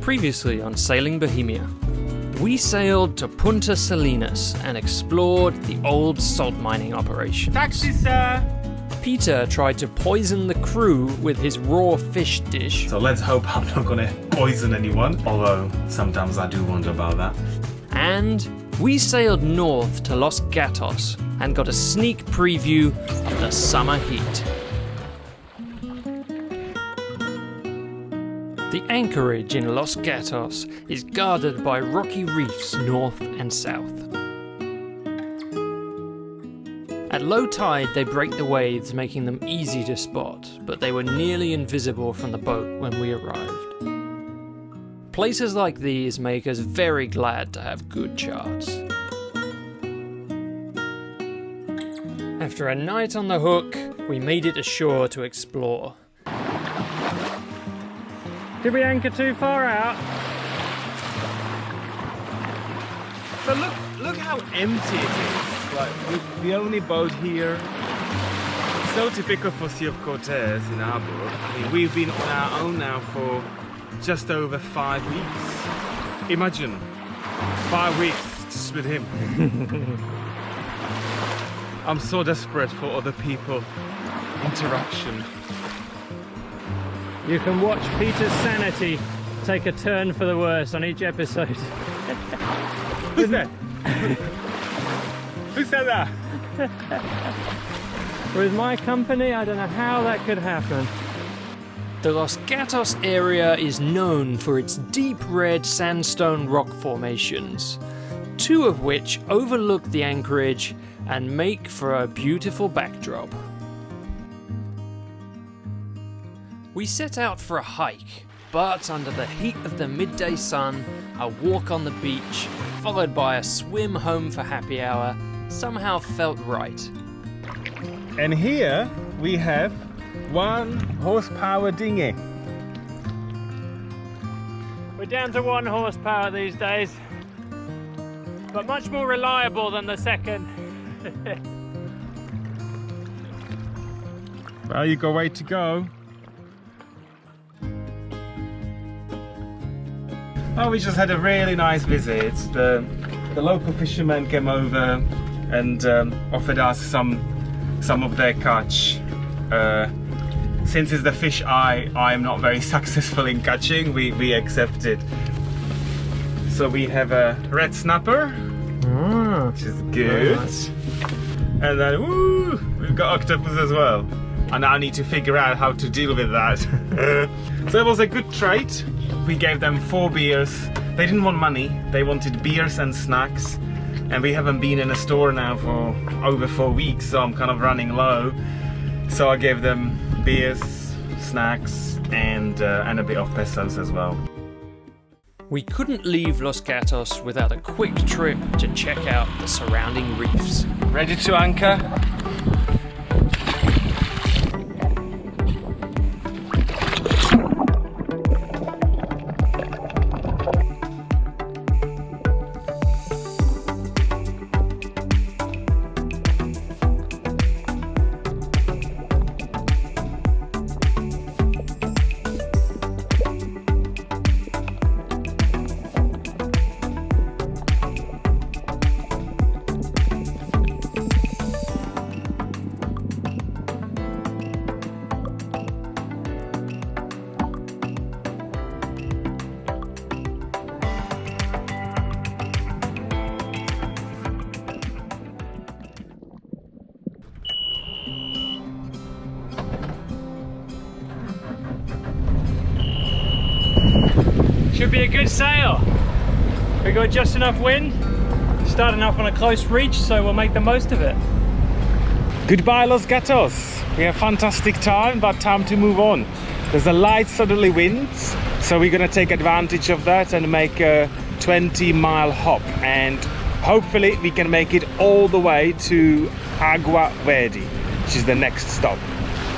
Previously on Sailing Bohemia, we sailed to Punta Salinas and explored the old salt mining operation. Taxi, sir! Peter tried to poison the crew with his raw fish dish. So let's hope I'm not gonna poison anyone, although sometimes I do wonder about that. And we sailed north to Los Gatos and got a sneak preview of the summer heat. The anchorage in Los Gatos is guarded by rocky reefs north and south. At low tide they break the waves, making them easy to spot, but they were nearly invisible from the boat when we arrived. Places like these make us very glad to have good charts. After a night on the hook, we made it ashore to explore. Did we anchor too far out? But look how empty it is. Like the only boat here. It's so typical for Sea of Cortez in our book. I mean, we've been on our own now for just over 5 weeks. Imagine 5 weeks just with him. I'm so desperate for other people interaction. You can watch Peter's sanity take a turn for the worse on each episode. Who's that? Who said that? With my company, I don't know how that could happen. The Los Gatos area is known for its deep red sandstone rock formations, 2 of which overlook the anchorage and make for a beautiful backdrop. We set out for a hike, but under the heat of the midday sun, a walk on the beach, followed by a swim home for happy hour, somehow felt right. And here we have 1 horsepower dinghy. We're down to 1 horsepower these days, but much more reliable than the second. Well, you got a way to go. Oh, we just had a really nice visit. The local fishermen came over and offered us some of their catch. Since it's the fish I am not very successful in catching, we accepted. So we have a red snapper, which is good. Nice. And then, woo, we've got octopus as well. And I need to figure out how to deal with that. So it was a good trade. We gave them 4 beers. They didn't want money, they wanted beers and snacks. And we haven't been in a store now for over 4 weeks, so I'm kind of running low. So I gave them beers, snacks, and a bit of pesos as well. We couldn't leave Los Gatos without a quick trip to check out the surrounding reefs. Ready to anchor? Should be a good sail. We got just enough wind, starting off on a close reach, so we'll make the most of it. Goodbye Los Gatos. We had a fantastic time, but time to move on. There's a light southerly wind, so we're gonna take advantage of that and make a 20-mile hop, and hopefully we can make it all the way to Agua Verde, which is the next stop.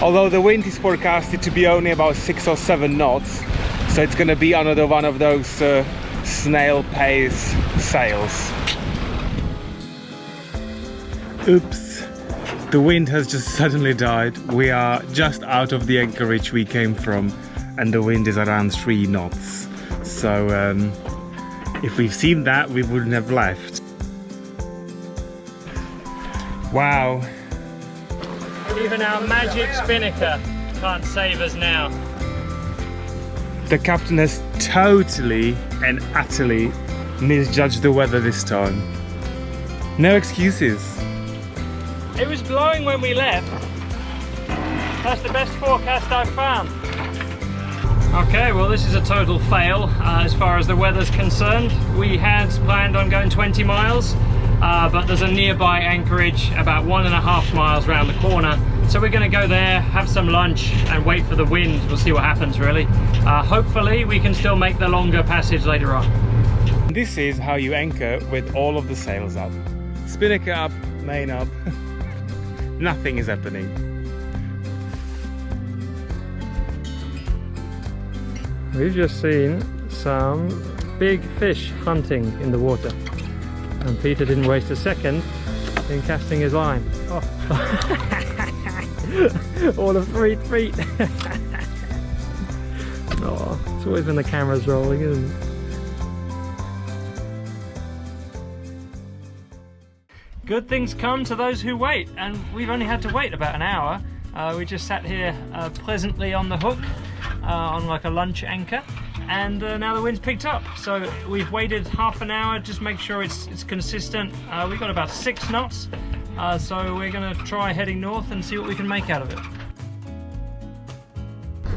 Although the wind is forecasted to be only about 6 or 7 knots, so it's gonna be another one of those snail pace sails. Oops, the wind has just suddenly died. We are just out of the anchorage we came from and the wind is around 3 knots. So if we've seen that, we wouldn't have left. Wow. Even our magic spinnaker can't save us now. The captain has totally and utterly misjudged the weather this time. No excuses. It was blowing when we left. That's the best forecast I've found. Okay, well this is a total fail as far as the weather's concerned. We had planned on going 20 miles, but there's a nearby anchorage about 1.5 miles around the corner. So we're going to go there, have some lunch and wait for the wind. We'll see what happens really. Hopefully we can still make the longer passage later on. This is how you anchor with all of the sails up. Spinnaker up, main up. Nothing is happening. We've just seen some big fish hunting in the water. And Peter didn't waste a second in casting his line. Oh. All of 3 feet. Oh, it's always when the camera's rolling, isn't it? Good things come to those who wait, and we've only had to wait about an hour. We just sat here pleasantly on the hook on like a lunch anchor, and now the wind's picked up. So we've waited half an hour, just make sure it's consistent. We've got about 6 knots, so we're going to try heading north and see what we can make out of it.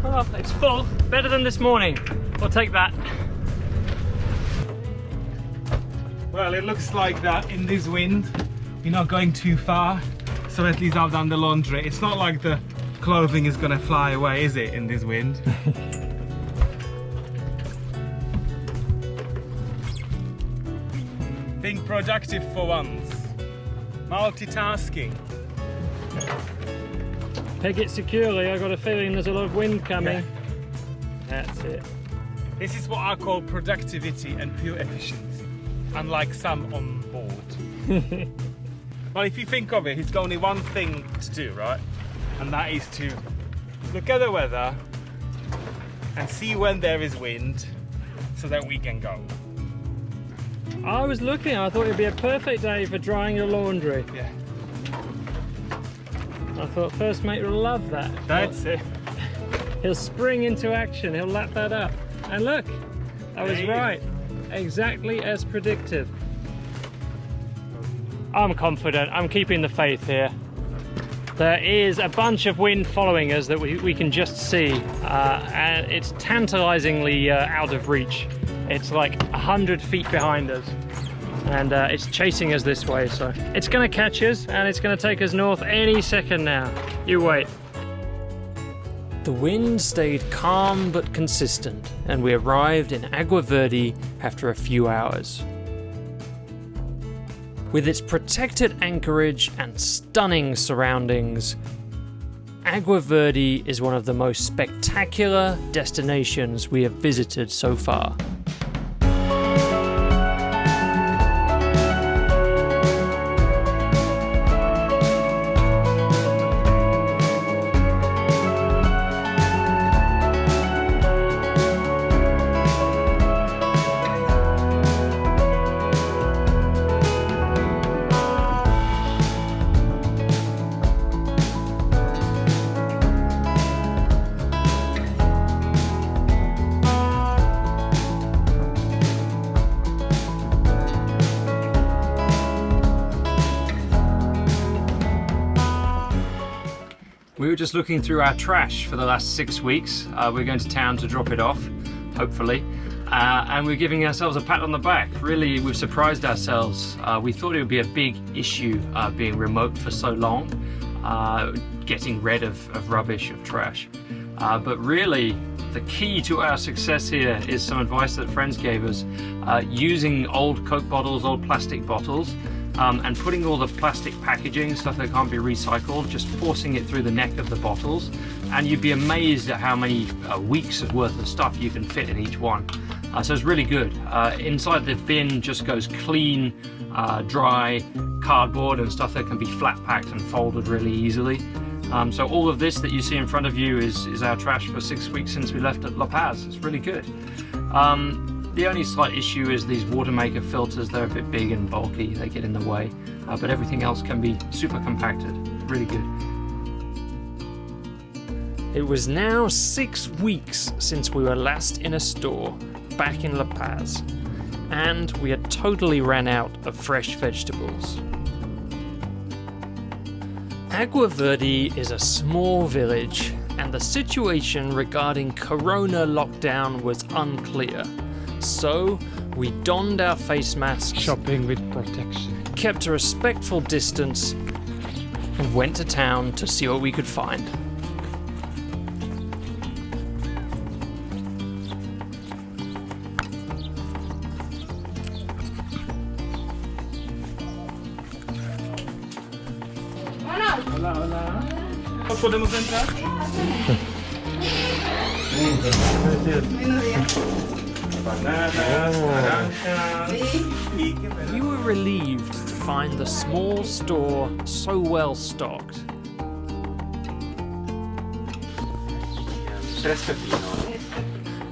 Oh, it's full, better than this morning. We'll take that. Well, it looks like that in this wind. You're not going too far, so at least I've done the laundry. It's not like the clothing is gonna fly away, is it, in this wind? Being productive for once. Multitasking. Peg it securely, I've got a feeling there's a lot of wind coming. Yeah. That's it. This is what I call productivity and pure efficiency, unlike some on board. Well, if you think of it, it's only one thing to do, right? And that is to look at the weather and see when there is wind so that we can go. I was looking, I thought it'd be a perfect day for drying your laundry. Yeah. I thought first mate will love that. That's it. He'll spring into action, he'll lap that up. And look, I was right. Exactly as predicted. I'm confident, I'm keeping the faith here. There is a bunch of wind following us that we can just see, and it's tantalizingly out of reach. It's like 100 feet behind us, and it's chasing us this way, so it's gonna catch us and it's gonna take us north any second now. You wait. The wind stayed calm but consistent, and we arrived in Agua Verde after a few hours. With its protected anchorage and stunning surroundings, Agua Verde is one of the most spectacular destinations we have visited so far. We were just looking through our trash for the last 6 weeks. We're going to town to drop it off, hopefully. And we're giving ourselves a pat on the back. Really, we've surprised ourselves. We thought it would be a big issue being remote for so long, getting rid of rubbish, of trash. But really, the key to our success here is some advice that friends gave us. Using old Coke bottles, old plastic bottles, and putting all the plastic packaging, stuff that can't be recycled, just forcing it through the neck of the bottles, and you'd be amazed at how many weeks of worth of stuff you can fit in each one. So it's really good. Inside the bin just goes clean, dry cardboard and stuff that can be flat packed and folded really easily. So all of this that you see in front of you is our trash for 6 weeks since we left at La Paz. It's really good. The only slight issue is these water maker filters. They're a bit big and bulky, they get in the way, but everything else can be super compacted. Really good. It was now 6 weeks since we were last in a store back in La Paz, and we had totally ran out of fresh vegetables. Agua Verde is a small village, and the situation regarding Corona lockdown was unclear. So we donned our face masks, Shopping with protection. kept a respectful distance, and went to town to see what we could find. Hola, hola. ¿Podemos entrar? Bananas, naranjas. We were relieved to find the small store so well stocked.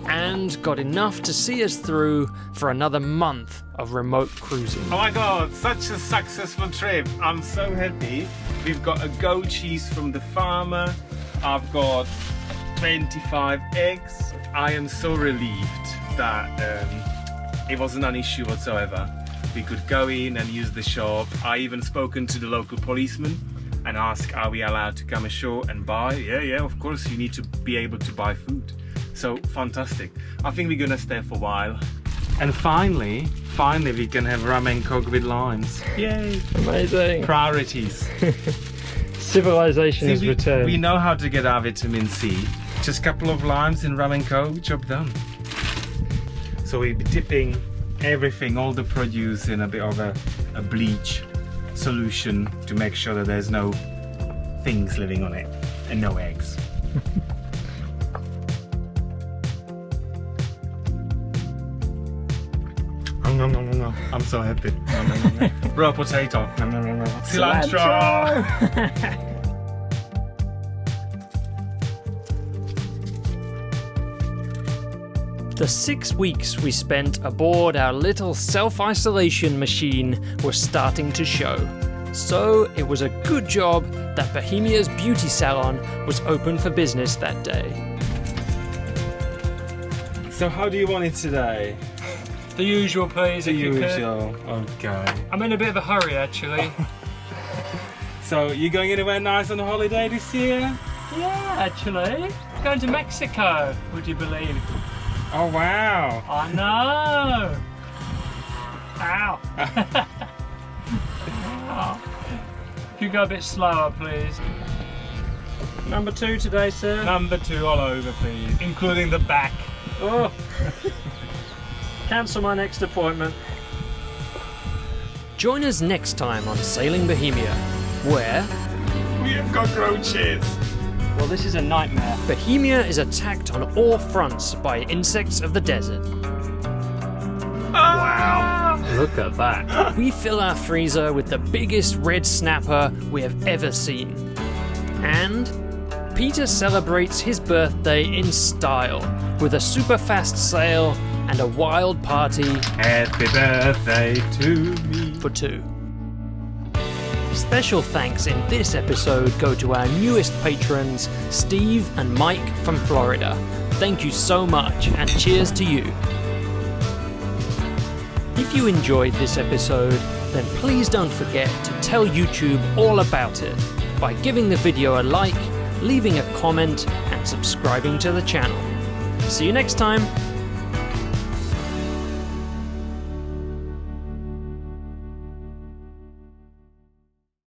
And got enough to see us through for another month of remote cruising. Oh my god, such a successful trip. I'm so happy. We've got a goat cheese from the farmer. I've got 25 eggs. I am so relieved that it wasn't an issue whatsoever. We could go in and use the shop. I even spoken to the local policeman and asked, are we allowed to come ashore and buy? Yeah, of course, you need to be able to buy food. So fantastic. I think we're gonna stay for a while. And finally we can have ramen coke with limes. Yay! Amazing. Priorities. Civilization has returned. We know how to get our vitamin C. Just a couple of limes in ramen coke, job done. So we'll be dipping everything, all the produce, in a bit of a bleach solution to make sure that there's no things living on it and no eggs. I'm so happy. Raw potato. Cilantro. The 6 weeks we spent aboard our little self-isolation machine were starting to show. So it was a good job that Bohemia's beauty salon was open for business that day. So how do you want it today? The usual, please. The usual. Okay. I'm in a bit of a hurry, actually. So you going anywhere nice on holiday this year? Yeah, actually. Going to Mexico, would you believe? Oh wow. I know. Ow. Oh. If you go a bit slower, please. Number 2 today, sir. Number 2 all over, please. Including the back. Oh. Cancel my next appointment. Join us next time on Sailing Bohemia, where... we have cockroaches. Well, this is a nightmare. Bohemia is attacked on all fronts by insects of the desert. Wow! Look at that. We fill our freezer with the biggest red snapper we have ever seen. And Peter celebrates his birthday in style with a super fast sail and a wild party. Happy birthday to me. For 2. Special thanks in this episode go to our newest patrons, Steve and Mike from Florida. Thank you so much, and cheers to you. If you enjoyed this episode, then please don't forget to tell YouTube all about it by giving the video a like, leaving a comment, and subscribing to the channel. See you next time!